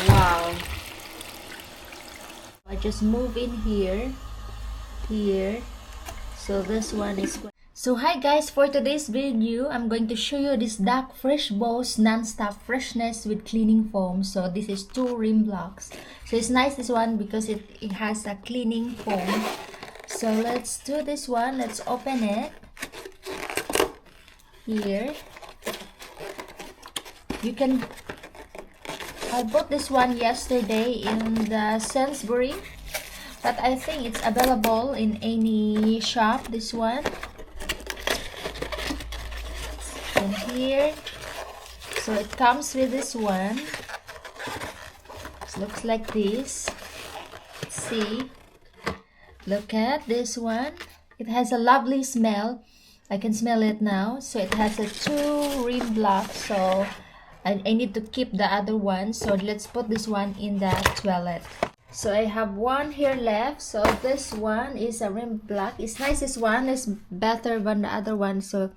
Wow. I just move in here. So this one is... So hi guys, for today's video, I'm going to show you this dark fresh boss non-stop freshness with cleaning foam. So this is 2 Rimblocks. So it's nice, this one, because it has a cleaning foam. So let's do this one. Let's open it. Here. You can... I bought this one yesterday in the Sainsbury. But I think it's available in any shop, this one. And here, so it comes with this one. It looks like this. Let's see. Look at this one. It has a lovely smell. I can smell it now. So it has a 2 rim blocks. So I need to keep the other one. So let's put this one in the toilet. So I have one here left. So this one is a rim block. It's nice. This one is better than the other one. So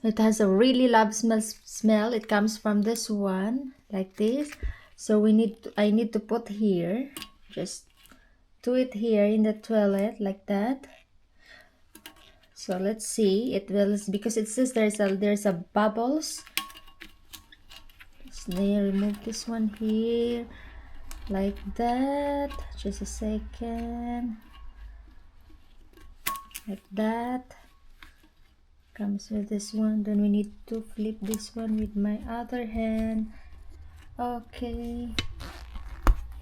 it has a really lovely smell. It comes from this one like this. So I need to put here. Just do it here in the toilet like that. So let's see. It will, because it says there's a bubbles. So they remove this one here like that. Just a second. Like that. Comes with this one. Then we need to flip this one with my other hand. Okay,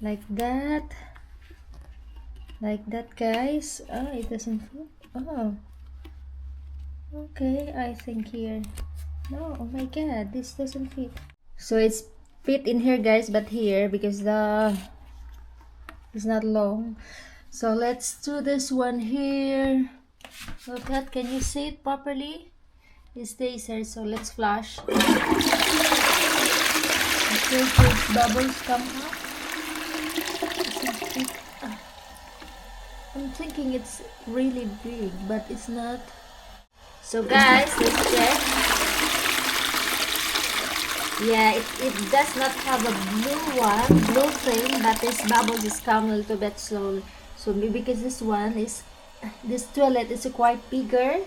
like that, guys. Oh, it doesn't fit. Oh, okay, I think here. No, oh my god, this doesn't fit. So it's fit in here, guys, but here, because it's not long. So let's do this one here. Look at, can you see it properly? It stays here, so let's flush. Okay, so bubbles come out. I'm thinking it's really big, but it's not. So guys, let's check. Yeah, it does not have a blue thing, but this bubbles is come a little bit slowly. So maybe because this toilet is quite bigger,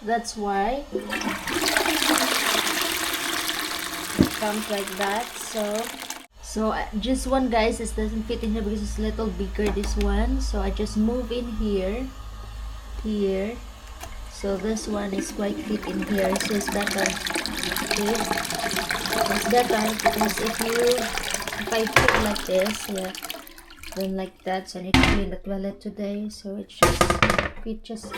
that's why it comes like that. So just one, guys, it doesn't fit in here because it's a little bigger, this one. So I just move in here. So this one is quite fit in here, so it's better. Okay, it's better because if I put like this, yeah, then like that. So I need to clean the toilet today, so it just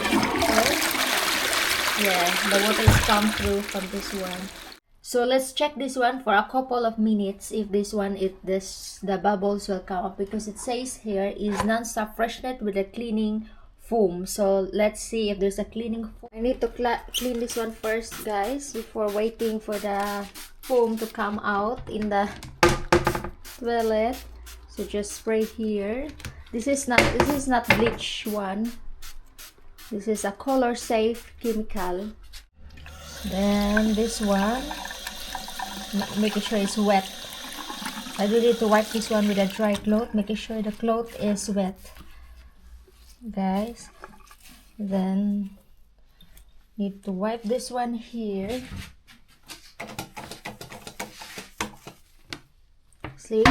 yeah, the water is come through from this one. So let's check this one for a couple of minutes if this one the bubbles will come up, because it says here is non-stop freshness with a cleaning foam. So let's see if there's a cleaning foam. I need to clean this one first, guys, before waiting for the foam to come out in the toilet. So just spray here. This is not bleach one. This is a color safe chemical. Then this one, making sure it's wet. I do need to wipe this one with a dry cloth, making sure the cloth is wet, guys. Then need to wipe this one here. See,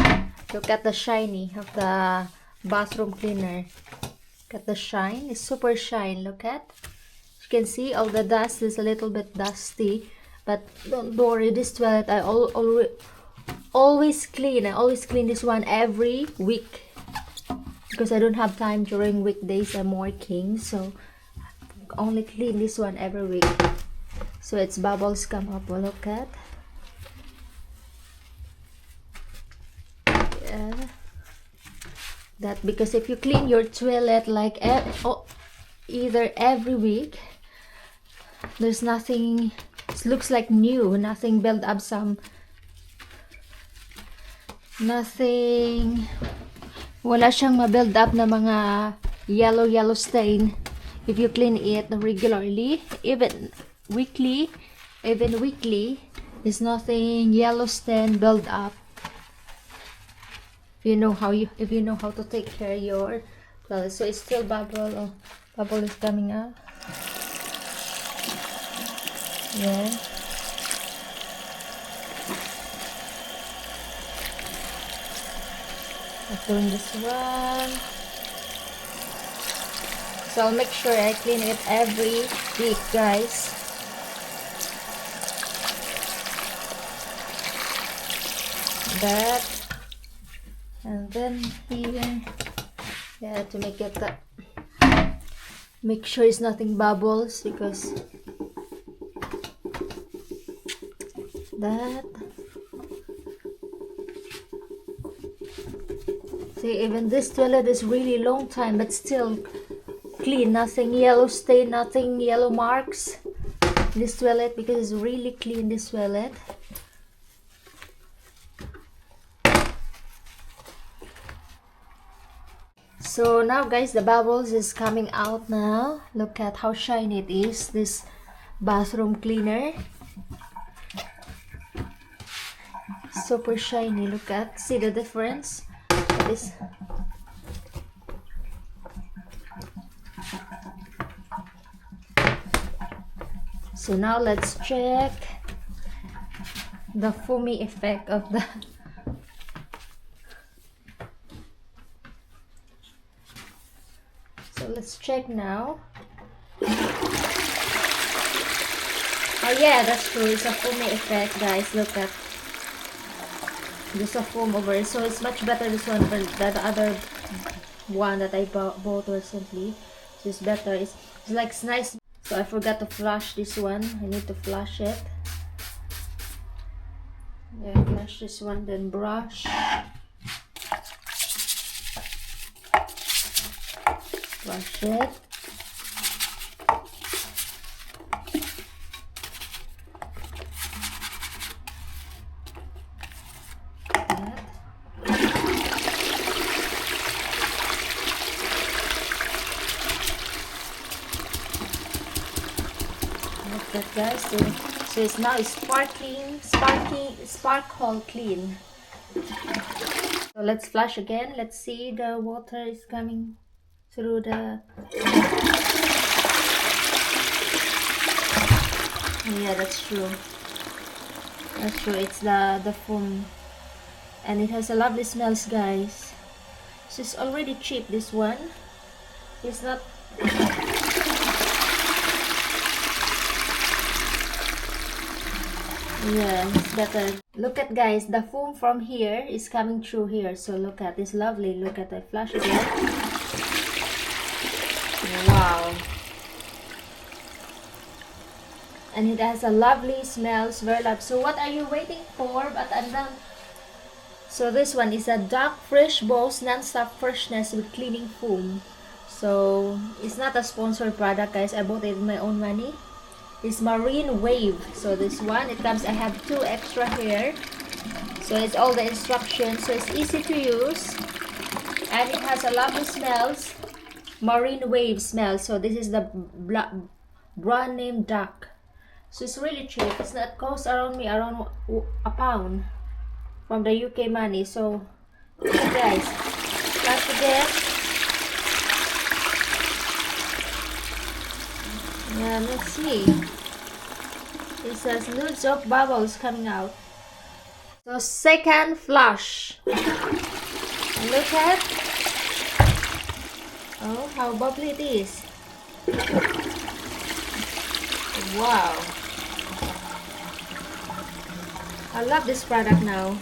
look at the shiny of the bathroom cleaner. Look at the shine, it's super shine. Look at, you can see all the dust is a little bit dusty, but don't worry, this toilet I always clean. I always clean this one every week because I don't have time during weekdays. I'm working, so only clean this one every week. So its bubbles come up. Well, look at, yeah, that, because if you clean your toilet like either every week, there's nothing, it looks like new, nothing build up, wala siyang ma-build up na mga yellow stain if you clean it regularly. Even weekly, there's nothing yellow stain build up. if you know how to take care of your clothes. So it's still bubble. Oh, bubble is coming out. Yeah. I'm doing this one. So I'll make sure I clean it every week, guys. That, and then here, yeah, to make it make sure it's nothing bubbles, because that. See, even this toilet is really long time, but still clean, nothing yellow stain, nothing yellow marks in this toilet, because it's really clean, this toilet. So now, guys, the bubbles is coming out now. Look at how shiny it is, this bathroom cleaner. Super shiny. Look at, see the difference? This. So now let's check the foamy effect of the so let's check now. Oh yeah, that's true, it's a foamy effect, guys. Look at, there's a foam over it, so it's much better, this one, than the other one that I bought recently. So it's better, it's like, it's nice. So I forgot to flush this one. I need to flush it. Yeah, flush this one, then brush. Brush it. That, guys, so it's now sparkle clean. So let's flush again. Let's see, the water is coming through the, yeah, that's true, it's the foam, and it has a lovely smells, guys. So it's already cheap, this one. It's not, yeah, it's better. Look at, guys, the foam from here is coming through here. So look at this, lovely. Look at, I flash again. Wow. And it has a lovely smells, very lovely. So what are you waiting for? But I'm done. So this one is a dark fresh balls non-stop freshness with cleaning foam. So it's not a sponsored product, guys. I bought it with my own money. It's Marine Wave. So this one, it comes, I have 2 extra here. So it's all the instructions. So it's easy to use, and it has a lovely smells, Marine Wave smell. So this is the brand name Duck. So it's really cheap. It's not, cost around £1 from the UK money. So okay, guys, that's again. Yeah, let's see. It says loads of bubbles coming out. So second flush. Look at, oh, how bubbly it is. Wow. I love this product now.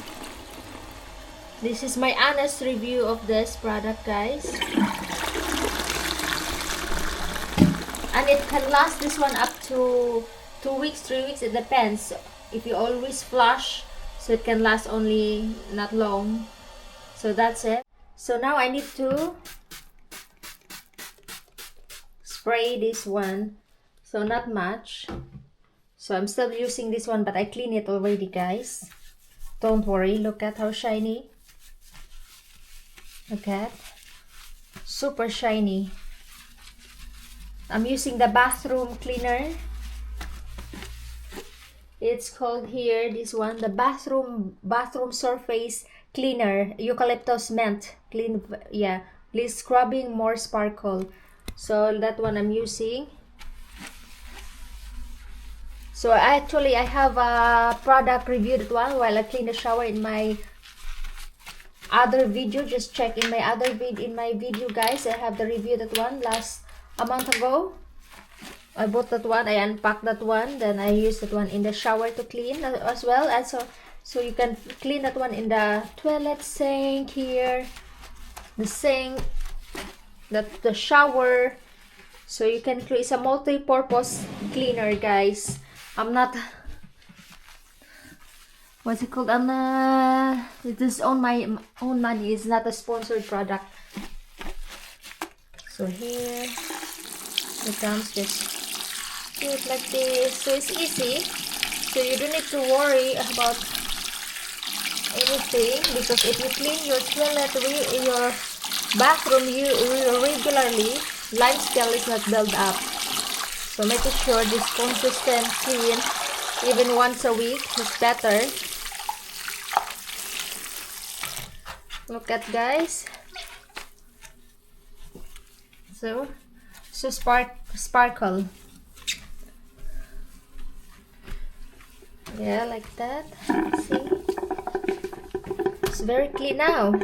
This is my honest review of this product, guys. And it can last, this one, up to 2 weeks, 3 weeks, it depends. If you always flush, so it can last only not long. So that's it. So now I need to spray this one. So not much. So I'm still using this one, but I clean it already, guys. Don't worry, look at how shiny. Look at, super shiny. I'm using the bathroom cleaner. It's called here, this one, the bathroom surface cleaner, eucalyptus mint clean. Yeah, please scrubbing more sparkle. So that one I'm using. So actually I have a product review that one while I clean the shower in my other video. Just check in my other video guys. I have the review that one a month ago. I bought that one, I unpacked that one, then I use that one in the shower to clean as well. And so you can clean that one in the toilet sink here, the sink, the shower. So you can create a multi-purpose cleaner guys. I'm not, what's it called, it is on my own money. It's not a sponsored product. So here it comes, just do it like this. So it's easy, so you don't need to worry about anything, because if you clean your toilet, your bathroom, you regularly, limescale is not built up. So make sure this consistent clean, even once a week is better. Look at guys. So sparkle. Yeah, like that. See? It's very clean now.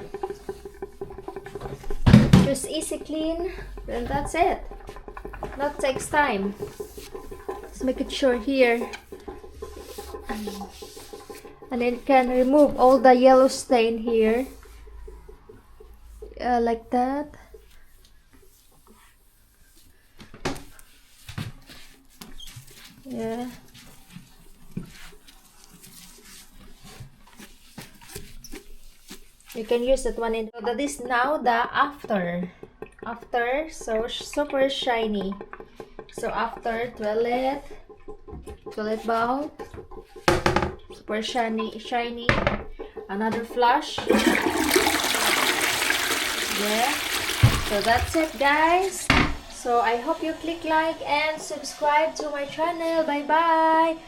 Just easy clean, and that's it. That takes time. Let's make it sure here. And it can remove all the yellow stain here. Like that. Yeah. You can use that one in. So that is now the after, so super shiny. So after toilet bowl, super shiny. Another flush. Yeah. So that's it guys. So I hope you click like and subscribe to my channel. Bye bye.